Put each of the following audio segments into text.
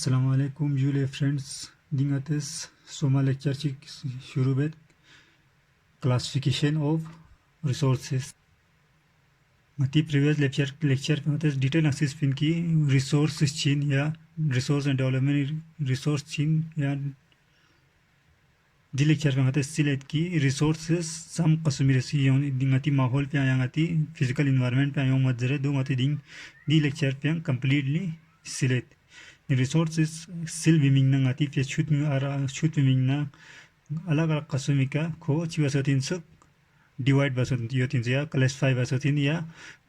अस्सलामुअलैकुम जुले friends दिंगतस Soma lecture ची शुरू बेत क्लासिफिकेशन ऑफ रिसोर्सेस मती प्रीवियस लेक्चर पे मतलब डिटेल एक्सेस पिन की रिसोर्सेस चीन या रिसोर्स एंड डेवलपमेंट रिसोर्स चीन या दी लेक्चर पे मतलब सिलेक्ट की रिसोर्सेस सम कस्टमर सी यों दिंगती माहौल पे आयांगती फिजिकल एनवायरनमेंट पे आयों मजरे दो मती दिंग दी लेक्चर पे completely select resources sil biming na ngati pe shoot biming na अलग अलग कसमिका को चिवसतिन सुक डिवाइड बसोतिन योतिन या क्लासिफाई बसोतिन या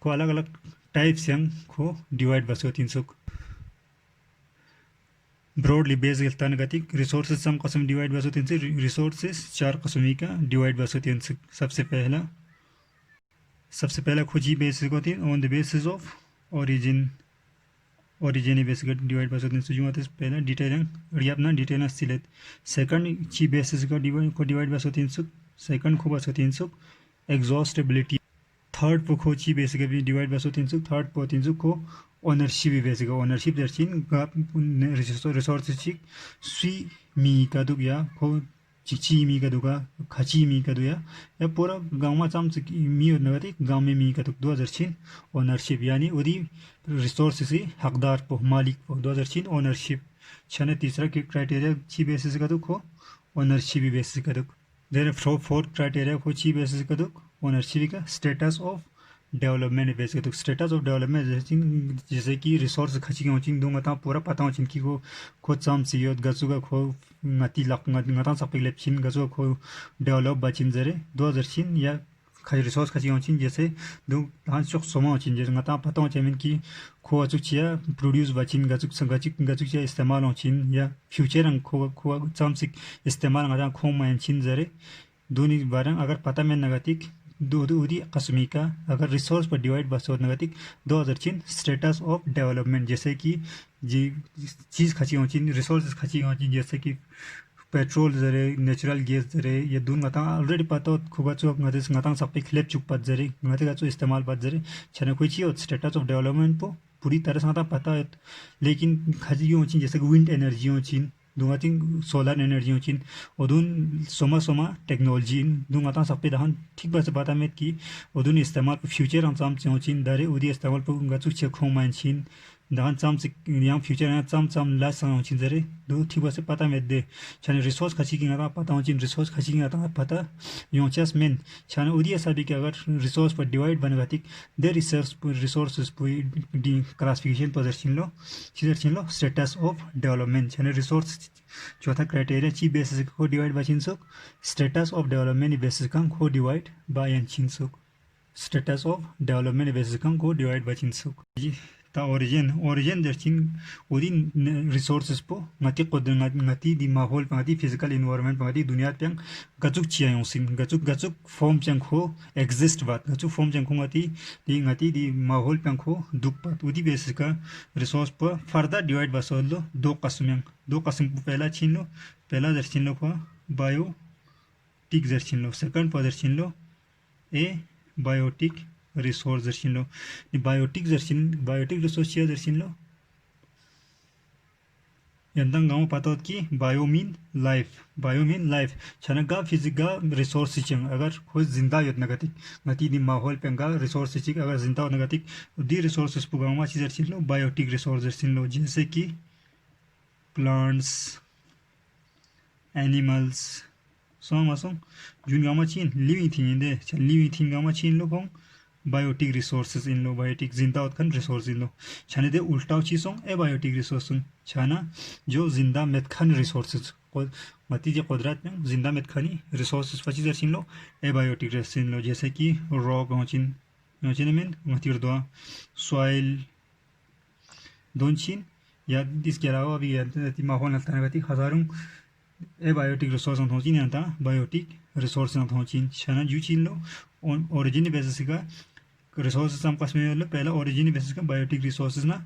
को अलग अलग टाइप्स यंग को डिवाइड बसोतिन सुक ब्रॉडली बेस गलतान गति रिसोर्सेस सम कसम डिवाइड बसोतिन से रिसोर्सेस चार कसमिका डिवाइड बसोतिन सुक सबसे पहला खोजी बेसिस होतिन on the basis of origin basic divide by something so you want this pehla detail riapna detail silet second chi basis ka divide by something so second ko ba something so exhaustibility third po ko chi basic bi divide by something so third po tin so ko ownership basic ownership derchin gap resources chi sui mi ka du ya ko Chichi मी का दुगा खची मी का दुया या पूरा गांव में चाम से मी और नगती गांव में मी का दुग 2003 ओनरशिप यानी उदी रिसोर्सेस से हकदार पो मालिक पो 2003 ओनरशिप छने तीसरा की क्राइटेरिया ची बेसिस का दुग को ओनरशिप बेसिस का दुग देन फोर्थ क्राइटेरिया को ची बेसिस का दुग ओनरशिप का स्टेटस ऑफ डेवलपमेंट बेसिक तो स्टेटस ऑफ डेवलपमेंट जैसे कि रिसोर्स खची के होचिंग दूंगा ता पूरा पता होचिंग कि को खुद साम सियोत गसुगा खो ngati lak ngata sapik lepchin gaso ko develop bachin जरे 2003 या खाई रिसोर्स खची होचिंग जैसे दो हां चोक सोमा होचिंग जैसे ngata पता होचिंग कि खो अचुचिया प्रोड्यूस बचिन गचुक गचुचिया इस्तेमाल होचिन या फ्यूचर अंग खो चामसिक इस्तेमाल ngata खो मायचिन जरे दोनी बारंग अगर पता में नगतिक दो कस्मी का अगर रिसोर्स पर डिवाइड बस होत नगतिक 2003 स्टेटस ऑफ डेवलपमेंट जैसे कि जी चीज़ खची होचिन रिसोर्सेस खची होचिन जैसे कि पेट्रोल जरे नेचुरल गैस जरे ये दून ngata ऑलरेडी पता होत खुगा चोक ngata सब क्लिप चुक पत जरे ngata का चो इस्तेमाल पत जरे छने कोई चीज स्टेटस ऑफ डेवलपमेंट को पूरी तरह से पता है लेकिन खची होचिन जैसे विंड एनर्जी होचिन दुंगातिंग सोलर एनर्जी होचिन ओदुन सोमा टेक्नोलॉजी दुंगाता सबे दहन ठीक बस पता में कि ओदुन इस्तेमाल फ्यूचर हम चाम होचिन दारे उदी इस्तेमाल पर गचु चेक हो मानचिन दहन चाम से yang फ्यूचर ना चाम ला होचिन जरे दो ठीक बस पता में दे छने रिसोर्स खची की ना पता होचिन रिसोर्स खची की ना पता यो चस मेन छने उदी सभी के अगर रिसोर्स पर डिवाइड बनगातिक दे रिसोर्सेस पर डी क्लासिफिकेशन पोजीशन लो स्टेटस ऑफ डेवलपमेंट छने रिसोर्स चौथा क्राइटेरिया ची बेसिस को डिवाइड बाय चिनसुक स्टेटस ऑफ डेवलपमेंट बेसिस को डिवाइड बाय चिनसुक स्टेटस ऑफ डेवलपमेंट बेसिस को डिवाइड बाय चिनसुक ता ओरिजिन दर्चिन ओदी रिसोर्सेस पो ngati qod ngati di माहौल ngati फिजिकल एनवायरनमेंट ngati दुनिया पे गचुक चियायों सिन गचुक फॉर्म चंग हो एग्जिस्ट बात गचुक फॉर्म चंग ngati di माहौल पे हो दुख बात उदी बेसिस का रिसोर्स पर फर्दर डिवाइड बसोलो दो कस्म पहला दर्चिन लो को बायोटिक दर्चिन लो सेकंड पर दर्चिन लो ए बायोटिक रिसोर्स दर्शिन लो बायोटिक रिसोर्स चिया दर्शिन लो यंतंग गांव पता होत कि बायो मीन लाइफ छनगा फिजिका रिसोर्स चिंग अगर कोई जिंदा यत नगतिक गति दी माहौल पेंगा रिसोर्स चिक अगर जिंदा हो नगतिक दी रिसोर्सेस पुगामा चीज दर्शिन लो बायोटिक रिसोर्स दर्शिन लो जैसे कि प्लांट्स एनिमल्स सोमासों जुन गामा चिन लिविंग थिंग गामा चिन लो कों बायोटिक रिसोर्सेस इन लो बायोटिक जिंदा उत्खन रिसोर्स इन लो छने दे उल्टा चीजों ए बायोटिक रिसोर्स छाना जो जिंदा मेथखन रिसोर्सेस मती जे कुदरत में जिंदा मेथखनी रिसोर्सेस फची दर्शिन लो ए बायोटिक रिसोर्स इन लो जैसे कि रॉक होचिन में मती दो सॉइल दोनचिन या इसके अलावा भी माहौल नतनगति हजारों ए बायोटिक रिसोर्स होचिन याता बायोटिक रिसोर्स होचिन छना जु चिन लो ओरिजिन बेसिस का रिसोर्सेस हम कस्मी लो पहला ओरिजिन बेसिस का बायोटिक रिसोर्सेस ना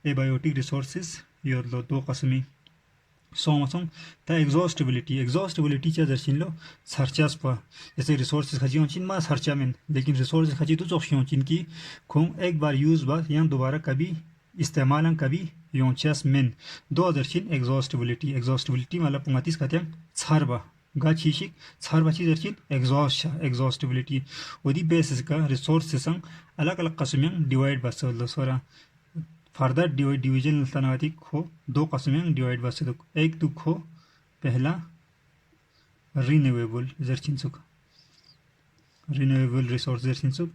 ए बायोटिक रिसोर्सेस यो लो दो कस्मी सोमसों ता एग्जॉस्टिबिलिटी चा दर्शिन लो सर्चास पर जैसे रिसोर्सेस खजी होचिन मा सर्चा में लेकिन रिसोर्सेस खजी तो जोखियों चिन की खों एक बार यूज बात यहाँ दोबारा कभी इस्तेमालन कभी योंचस मेन दो अदरचिन exhaustibility मतलब पुंगातिस कत्यं छारबा गा चीशिक छारबा चीज अरचिन exhaustibility ओदी बेसिस का रिसोर्सेस अलग अलग कस्में डिवाइड बसल सोरा फर्दर डिवीजन तनाती खो दो कस्में डिवाइड बसल एक तो खो पहला रिन्यूएबल जर्चिन रिन्यूएबल रिसोर्स जर्चिन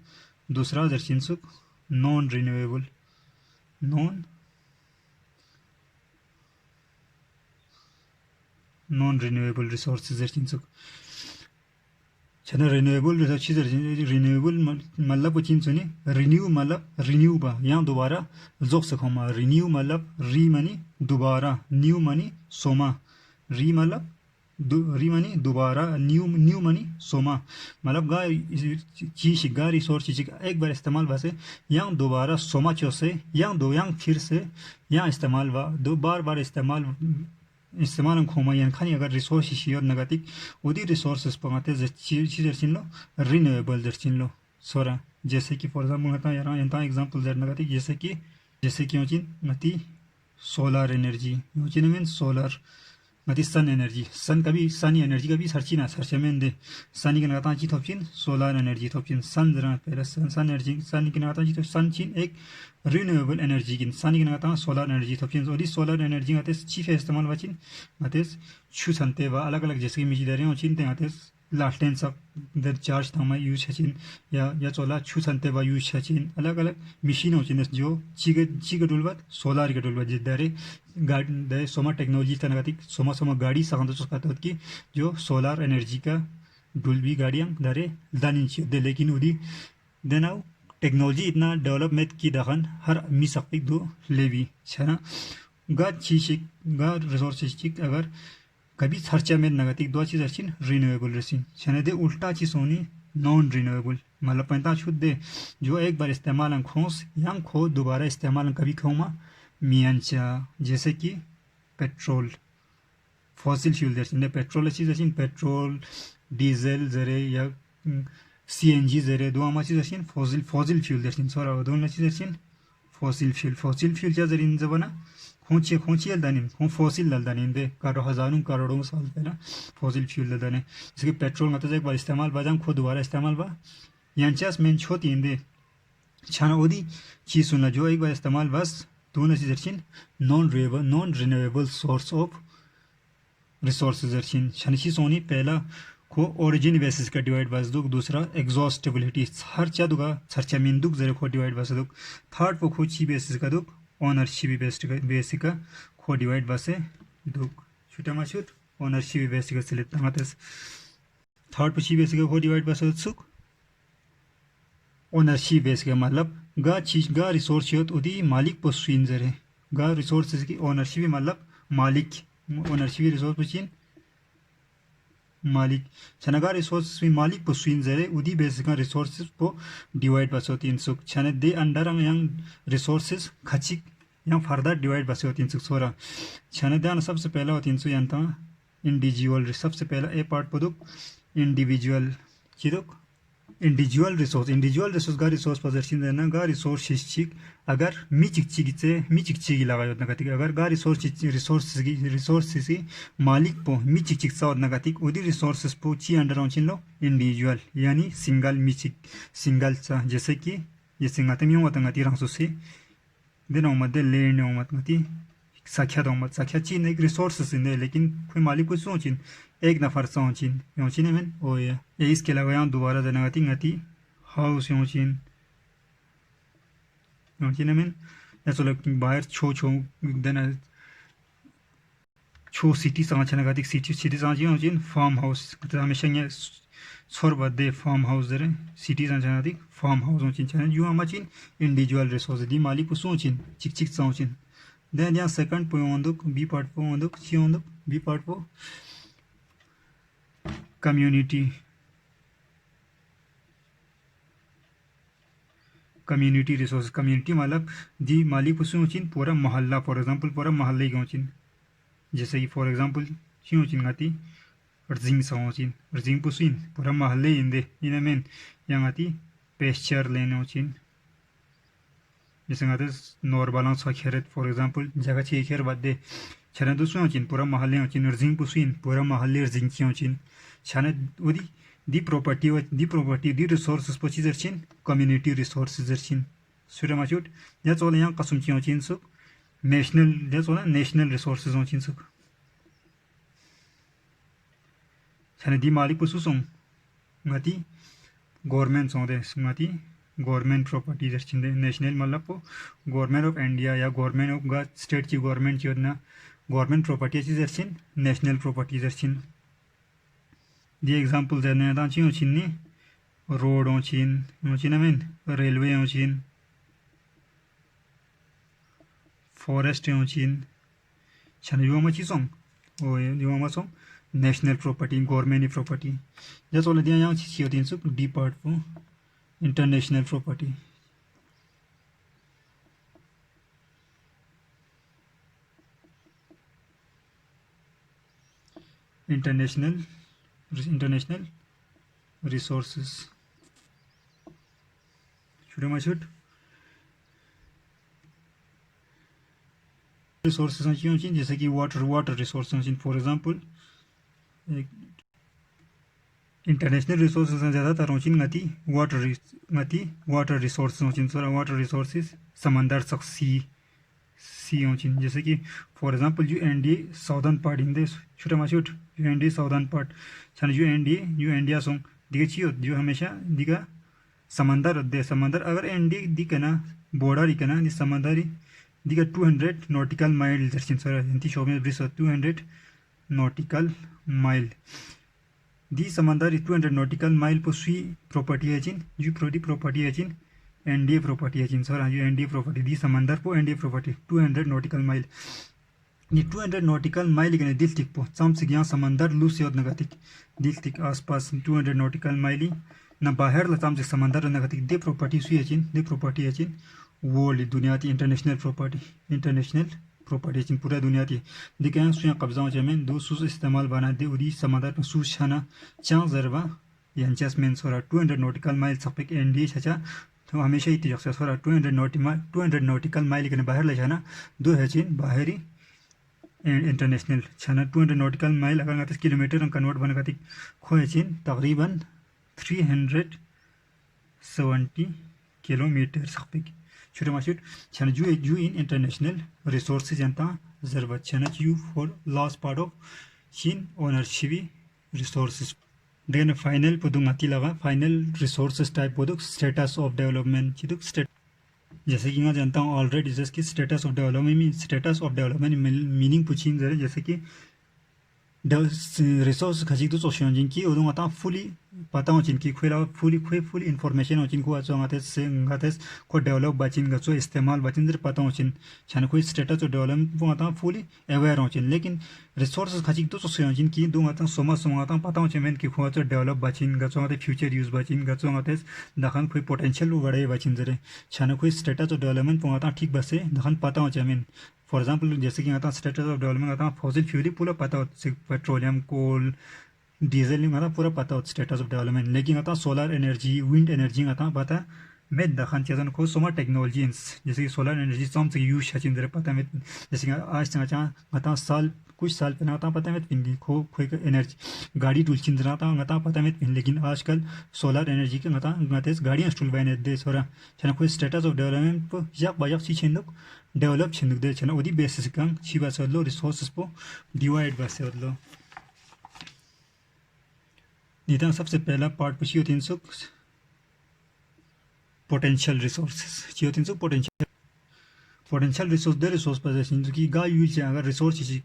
दूसरा जर्चिन non renewable non renewable resources जर्चिन छना रिन्यूएबल रिसोर्सेस रिन्यूएबल मतलब पुचिन सुनी रिन्यू मतलब रिन्यू बा यहाँ दोबारा जोक सकोमा रिन्यू मतलब री मनी दोबारा न्यू मनी सोमा री मतलब री मनी दोबारा न्यू मनी सोमा मतलब गा चीज गा रिसोर्स चीज एक बार इस्तेमाल वैसे यहाँ दोबारा सोमा चौसे यहाँ फिर से यहाँ इस्तेमाल वा दो बार इस्तेमाल खोमा यान खानी अगर रिसोर्स शियर नगतिक उदी रिसोर्सेस पगाते चीज जर्चिन लो रिन्यूएबल जर्चिन लो सोरा जैसे कि फॉर एग्जांपल हता यार यंता एग्जांपल जर नगतिक जैसे कि योचिन नती सोलर एनर्जी योचिन मीन सोलर नती सन एनर्जी सन कभी सनी एनर्जी कभी सरचमें दे सनी के नगाता ची थोपचिन सोलर एनर्जी थोपचिन सन जरा पहले सन एनर्जी सनी के नगाता ची तो सन चिन एक रिन्यूएबल एनर्जी किन सनी के नगाता सोलर एनर्जी थोपचिन ओदी सोलर एनर्जी आते चीफ इस्तेमाल वचिन आते छु संते वा अलग अलग जैसे कि मिजी दरे वचिन ते आते लास्टेन सब दर चार्ज थमा यूज छचिन या चोला छु संते वा यूज छचिन अलग अलग मशीन वचिन जो ची गडुलवत सोलर गडुलवत जिदरे गाड़ी दे सोमा टेक्नोलॉजी तनगतिक सोमा गाड़ी सगंद चुकाता कि जो सोलर एनर्जी का डुलबी गाड़ियां दरे दानिंच दे लेकिन उदी देनाउ टेक्नोलॉजी इतना डेवलपमेंट की दखन हर मी सकती दो लेवी छना गा चीशिक गा रिसोर्सेस अगर कभी खर्चा में नगतिक दो चीज अर्चिन रिन्यूएबल रसिन छने दे उल्टा चीज होनी नॉन रिन्यूएबल मतलब पैंता छुट दे जो एक बार इस्तेमाल खोस yang खो दोबारा इस्तेमाल कभी खोमा मियांचा जैसे कि पेट्रोल फॉसिल फ्यूल जर्चिन पेट्रोल चीज अर्चिन पेट्रोल डीजल जरे या सीएनजी जरे दो आमा चीज अर्चिन फॉसिल फ्यूल जर्चिन सोरा दोन चीज अर्चिन फॉसिल फ्यूल क्या जरिन जबना खोची दानिन खो फॉसिल दानिन दे कारो करोड़ों साल पहला फॉसिल फ्यूल दाने जैसे कि पेट्रोल मतलब एक बार इस्तेमाल बाजाम खो दोबारा इस्तेमाल बा यांचास मेन छोती इंदे छाना ओदी चीज सुनला जो एक बार इस्तेमाल बस दोनों चीज अर्चिन non renewable source of resources अर्चिन छनशी सोनी पहला को ओरिजिन बेसिस का डिवाइड बस दुक दूसरा एग्जॉस्टेबिलिटी हर चा दुगा सरचा मीन दुक जरे को डिवाइड बस दुक थर्ड को ची बेसिस का दुक ओनरशिप बेसिक का को डिवाइड बस दुक छुटा माछुट ओनरशिप बेसिक सिलेक्ट तमातस थर्ड को ची बेसिक को डिवाइड बस सुक ओनरशिप बेसिक मतलब गा चीज गा रिसोर्स होत उदी मालिक पोस्विन जरे गा रिसोर्सेस की ओनरशिप मतलब मालिक ओनरशिप रिसोर्स पोचिन मालिक छनगा रिसोर्स में मालिक पोस्विन जरे उदी बेसिक रिसोर्सेस को डिवाइड बस होती इन सुक छने दे अंडर यंग रिसोर्सेस खचिक यंग फर्दर डिवाइड बस होती इन सुक सोरा छने ध्यान सबसे पहला होती इन सु यंता इंडिविजुअल सबसे पहला ए पार्ट पदुक इंडिविजुअल चिदुक इंडिविजुअल रिसोर्स गा रिसोर्स पोजीशन देना गा रिसोर्स चिक अगर मी चिक लगायो नगतिक अगर गा रिसोर्स की मालिक पो मी चिक सा नगतिक उदी रिसोर्सेस पो ची अंडर ऑन लो इंडिविजुअल यानी सिंगल सा जैसे कि ये सिंगाते मियो मतंगति रंगसु से देनो मदे लेन मतंगति साख्या चीन एक रिसोर्सेस ने लेकिन कोई मालिक को सोचिन एक नफर सोचिन योचिन में ओ ये इसके अलावा यहाँ दोबारा जनगति गति हाउस योचिन में ऐसा लगता है बाहर छो देना छो सिटी सांचनगति सिटी सांची योचिन फार्म हाउस मतलब हमेशा ये छोर बदे फार्म हाउस दरे सिटी सांचनगति फार्म हाउस योचिन चने जो हमाचिन इंडिविजुअल रिसोर्स दी मालिक को सोचिन चिक सोचिन देन यहाँ सेकंड पो ओंदुक बी पार्ट पो ओंदुक ची ओंदुक बी पार्ट पो कम्युनिटी रिसोर्स कम्युनिटी मतलब दी मालिक पुसुचिन पूरा मोहल्ला फॉर एग्जांपल पूरा मोहल्ले गौचिन जैसे कि फॉर एग्जांपल चिन गाती अर्जिंग सौचिन अर्जिंग पुसिन पूरा मोहल्ले इंदे इनमें यंगाती पेस्चर लेने चिन जैसे आते नोर बालांस खेरत फॉर एग्जांपल जगह चे खेर बदे छने दुसु होचिन पूरा महल्ले होचिन रजिंग पुसिन पूरा महल्ले रजिंग की होचिन छने उदी दी प्रॉपर्टी दी रिसोर्सेस पची जरचिन कम्युनिटी रिसोर्सेस जरचिन सुरे माचुट या चोले yang kasum chi होचिन सुक नेशनल या चोला नेशनल रिसोर्सेस होचिन सुक छने दी मालिक पुसुसों ngati गवर्नमेंट सोंदे ngati गवर्नमेंट प्रॉपर्टी जरचिन दे नेशनल मतलब को गवर्नमेंट ऑफ इंडिया या गवर्नमेंट ऑफ गा स्टेट की गवर्नमेंट की ना गवर्नमेंट प्रॉपर्टी ची जरचिन नेशनल प्रॉपर्टी जरचिन दी एग्जांपल देने दा ची होचिन नि रोड होचिन आमीन रेलवे होचिन फॉरेस्ट होचिन छने युमा ची सों ओ युमा सों नेशनल प्रॉपर्टी गवर्नमेंट प्रॉपर्टी जैसे वाले दिया यहाँ चीज़ होती है सुख डी पार्ट को इंटरनेशनल प्रॉपर्टी इंटरनेशनल रिसोर्सेस शुरू में शुड रिसोर्सेस हैं जैसे कि water resources for example international resources ज़्यादातर होचिन वाटर रिसोर्सेस होचिन सोरा वाटर रिसोर्सेस समंदर सक सी होचिन जैसे कि फॉर एग्जांपल जो एनडी साउदर्न पार्ट इन दिस छोटा माचुट जो एनडी साउदर्न पार्ट छन जो इंडिया सोंग दिगे चियो जो हमेशा दिगा समंदर दे समंदर अगर एनडी दिकना बॉर्डर इकना दि समंदरी दिगा 200 नॉटिकल माइल जर्चिन सोरा इंती शोमे ब्रिस 200 नॉटिकल माइल दी समंदर 200 नॉटिकल माइल पर सुई प्रॉपर्टी है जिन जो प्रॉपर्टी है जिन एनडीए प्रॉपर्टी है जिन सर जो एनडीए प्रॉपर्टी दी समंदर पर एनडीए प्रॉपर्टी 200 नॉटिकल माइल ये 200 नॉटिकल माइल के दिल तिक पो चम से यहाँ समंदर लूस योद नगतिक दिल तिक आसपास 200 नॉटिकल माइल न बाहर लताम से समंदर नगतिक दे प्रॉपर्टी सुई है जिन वर्ल्ड दुनिया की इंटरनेशनल प्रॉपर्टी चिन पूरा दुनिया थी दिखे सुया कब्जा जमीन दो सूस इस्तेमाल बना दे उदी समंदर में सूस छाना चांग जरवा यांचास में सोरा 200 नॉटिकल माइल सपेक एनडी छचा तो हमेशा ही तिजक सोरा 200 नॉटिकल माइल के बाहर ले जाना दो है चिन बाहरी इंटरनेशनल छाना 200 नॉटिकल माइल अगर ngati किलोमीटर में कन्वर्ट बना गति खोए चिन तकरीबन 370 किलोमीटर सपेक छोटे माशुट छन जू इन इंटरनेशनल रिसोर्सेज अंता जरबत छन यू फॉर लास्ट पार्ट ऑफ चीन ओनरशिप रिसोर्सेज देन फाइनल पदुंग अति लगा फाइनल रिसोर्सेज टाइप पदुक स्टेटस ऑफ डेवलपमेंट चिदुक स्टेट जैसे कि मैं जानता हूँ ऑलरेडी जिसकी स्टेटस ऑफ डेवलपमेंट मीनिंग पूछी जरे जैसे कि रिसोर्स खजी तो सोशल जिनकी उदों आता फुली पता हो जिनकी फुली इंफॉर्मेशन हो जिनको आचो आते को डेवलप बाचिन गचो इस्तेमाल बाचिन जर पता हो जिन छान कोई स्टेटस ऑफ डेवलपमेंट वो आता फुली अवेयर हो जिन लेकिन रिसोर्स खजी तो सोशल जिनकी दो आता सोमा आता पता हो चिन कि खुआ डेवलप बाचिन गचो आते फ्यूचर यूज बाचिन गचो आते दखन कोई पोटेंशियल बड़े बाचिन जरे छान कोई स्टेटस ऑफ डेवलपमेंट वो आता ठीक बसे दखन पता हो चिन फॉर एग्जांपल जैसे कि आता स्टेटस ऑफ डेवलपमेंट आता फॉसिल फ्यूल पूरा पता हो पेट्रोलियम कोल डीजल आता पूरा पता हो स्टेटस ऑफ डेवलपमेंट लेकिन आता सोलर एनर्जी विंड एनर्जी आता पता मैं दखन चीज़न को सोमा टेक्नोलॉजी जैसे कि सोलर एनर्जी सम से यूज है चिंदर पता में जैसे कि आज आता साल कुछ साल पहले आता पता में पिन खो एनर्जी गाड़ी टूल चिंदर आता पता में पिन लेकिन आजकल सोलर एनर्जी के आता गाड़ियाँ टूल बने दे सोरा छना कोई स्टेटस ऑफ डेवलपमेंट पर याक बायाक सी छिंदुक डेवलप छिंदुक दे छना उदी बेसिस का छिबा सदलो रिसोर्सेस को डिवाइड बस सदलो निदान सबसे पहला पार्ट पछी होती है पोटेंशियल रिसोर्सेस ची होती है पोटेंशियल रिसोर्स दे रिसोर्स पोजीशन की गा यूल से अगर रिसोर्स चीज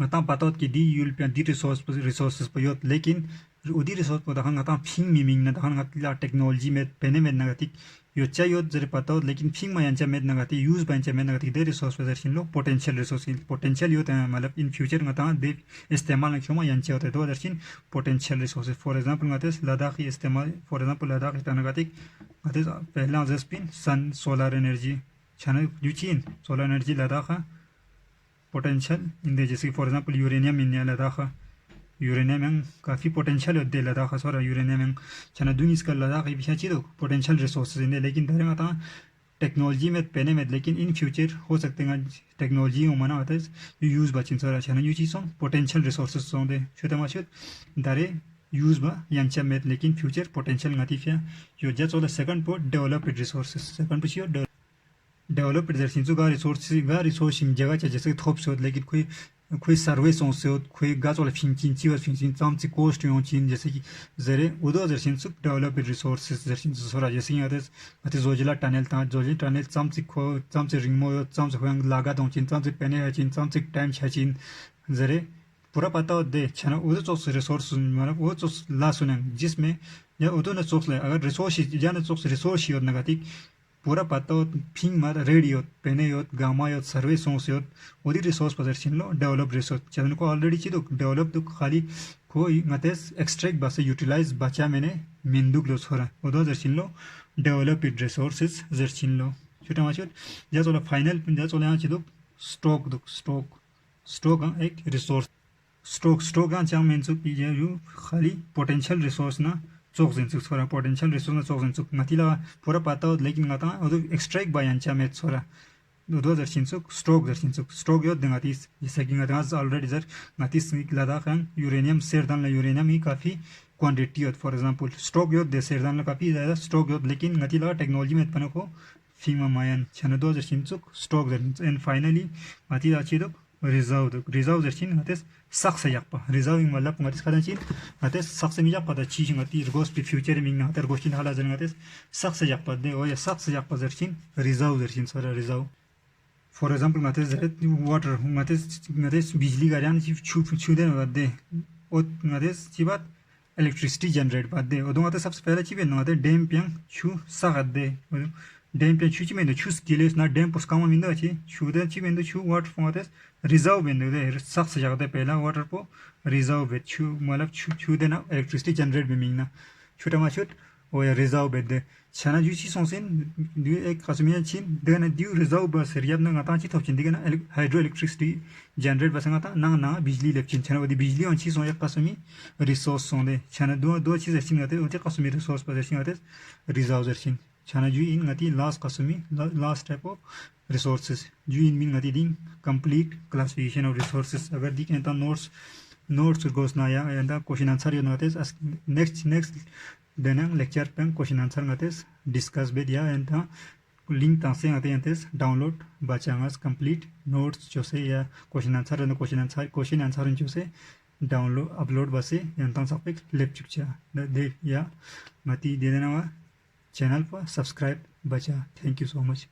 मता पता कि दी यूल पे दी रिसोर्सेस पर योत लेकिन उदी रिसोर्स पर दखन गता फिंग मीमिंग न दखन गतला टेक्नोलॉजी में पेने में नगति यो चाहिए जरे पता हो लेकिन फिंग में यांचा में नगति यूज बंचा में नगति दे रिसोर्स पोजीशन लो पोटेंशियल योत है मतलब इन फ्यूचर गता दे इस्तेमाल न क्षमा यांचा होता है तो दर्शन पोटेंशियल रिसोर्सेस फॉर एग्जांपल गते लद्दाख इस्तेमाल फॉर एग्जांपल लद्दाख तनगति गते पहला जस्पिन सन सोलर एनर्जी छाने यूचीन सोलर एनर्जी लद्दाख पोटेंशियल इन दे जैसे फॉर एग्जांपल यूरेनियम इन लद्दाख यूरेनियम में काफ़ी पोटेंशियल होते लद्दाख सोरा यूरेनियम में छाना दुनिया इसका लद्दाख भी चाहिए तो पोटेंशियल रिसोर्सेज इन लेकिन धरे माता टेक्नोलॉजी में पेने में लेकिन इन फ्यूचर हो सकते हैं टेक्नोलॉजी हो मना होता है यू यूज बचिन सर अच्छा ना यू चीज़ पोटेंशियल रिसोर्सेस सोंदे छोटे माशुत दारे यूज बा यांचा में लेकिन फ्यूचर पोटेंशियल ngatiफिया यो जस्ट वाला second point developed resources second पुशियो डेवलप दर्शन जो गा रिसोर्स जगह चे जैसे थोप से लेकिन कोई सर्विस हो से कोई गाच वाला फिंचिन ची वाला फिंचिन चाम ची कोस्ट हो चिन जैसे कि जरे उधर दर्शन सुख डेवलप रिसोर्सेस दर्शन जो सोरा जैसे कि आते जोजिला टनल चाम ची रिंगमो चाम ची होंग लागा दो चिन चाम ची पेने है चिन चाम ची टाइम है चिन जरे पूरा पता हो दे छना उधर चोस रिसोर्स मतलब वो चोस ला सुनें जिसमें या उधर न चोस ले अगर रिसोर्स जाने चोस रिसोर्स ही और नगातिक पूरा पता हो फिंग मार रेडी हो पेने हो गामा हो सर्विस हो से हो वही रिसोर्स पोजीशन लो डेवलप रिसोर्स चलन को ऑलरेडी चीज़ डेवलप तो खाली कोई मतलब एक्सट्रैक्ट बस यूटिलाइज बचा मैंने मिंदुक लो छोरा उधर दर्शन लो डेवलप रिसोर्सेस दर्शन लो छोटा माचुट जा चला फाइनल जा चला यहाँ चीज़ स्टॉक एक रिसोर्स स्टॉक का चांग मेन सुख यू खाली पोटेंशियल रिसोर्स ना चौक जिन छोरा पोटेंशियल रिसोर्स ना चौक जिन नतीला पूरा पता हो लेकिन गाता उधर एक्सट्रैक्ट बाय अंचा में छोरा उधर दर्शन स्टॉक यो देंगातीस जैसे कि गाता ऑलरेडी जर गातीस लद्दाख यूरेनियम शेयर दान यूरेनियम ही काफ़ी क्वांटिटी हो for example stock yo they share दान काफ़ी ज़्यादा स्टॉक यो लेकिन गतिला टेक्नोलॉजी में पनो को फीमा मायन छन दो दर्शन स्टॉक दर्शन एंड फाइनली गतिला चीज़ रिजर्व दर्शन गते सक्स yakpa reserving wala pungatis kada chin gate सक्स mi yakpa da chi ngati goes to future mi ngata goshin hala jan gate सक्स yakpa de o ya सक्स yakpa दर्शन reserve sir reserve for example गते जरे water गते बिजली गारियान छु दे दे ओ गते ची बात इलेक्ट्रिसिटी जनरेट बाद दे ओदो गते सबसे पहले ची बे गते डैम पिंग छु सागत दे डैम पे छु ची में छु स्किलेस ना डैम पुस काम मिंदो ची छु दे ची में छु वाटर फॉर रिजर्व बिंदु दे सक्स जगह पहला वाटर पो रिजर्व बेट छु मतलब छु देना इलेक्ट्रिसिटी जनरेट भी मिंगना छोटा माछुट ओ या रिजर्व बेट दे छना जुची सोंसिन दु एक कसमिया छिन देना दु रिजर्व बस रियाब ना गता छि थोचिन दिगना हाइड्रो इलेक्ट्रिसिटी जनरेट बस गता ना बिजली लेकिन छना वदी बिजली on छि सो एक कसमी रिसोर्स सोंदे छना दो चीज छिन गते उते कसमी रिसोर्स पर छिन गते रिजर्व छिन छना जु इन गति लास्ट कसमी last type of resources you in mean nothing complete classification of resources agar dik enta notes goes na ya and the question answer you notice as next then lecture pen question answer notice discuss with ya and the link ta se ate antes download bachangas complete notes jo se ya question answer jo se download upload base and सब एक lab chukcha de ya mati de dena channel पर subscribe बचा thank you so much